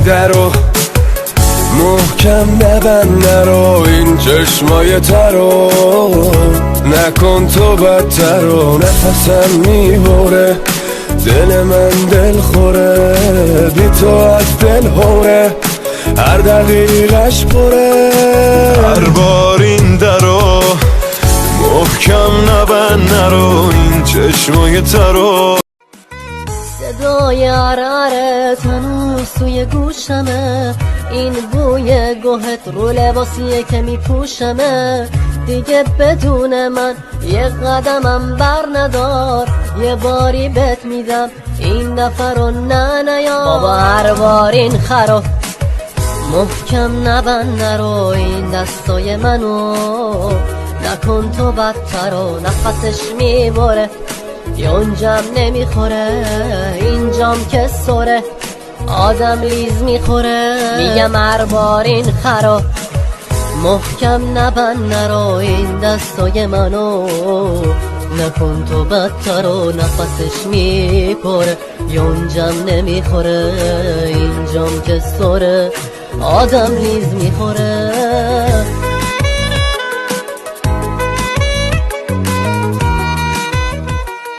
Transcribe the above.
درو محکم نبند نرو این چشمای ترو نکن تو بدتر و نفسم میبره دل من دل خوره بی تو از دل هوره هر دقیقش پره هر بار این درو محکم نبند نرو این چشمای ترو صدای عرعرت هنوز توی گوشمه این بوی گوهت رو لباسیه که میپوشمه دیگه بدون من یه قدمم بر ندار یه باری بهت میدم این دفعه رو نیار بابا هر بار این خرو محکم نبند نرو این دستای منو نکن تو بدتر و نفسش میبره یونجم نمیخوره اینجام که سره آدم لیز میخوره میگم هر بار این خرا محکم نبند نرو این دستای منو نکن تو بدتر و نفسش میپره یونجم نمیخوره اینجام که سره آدم لیز میخوره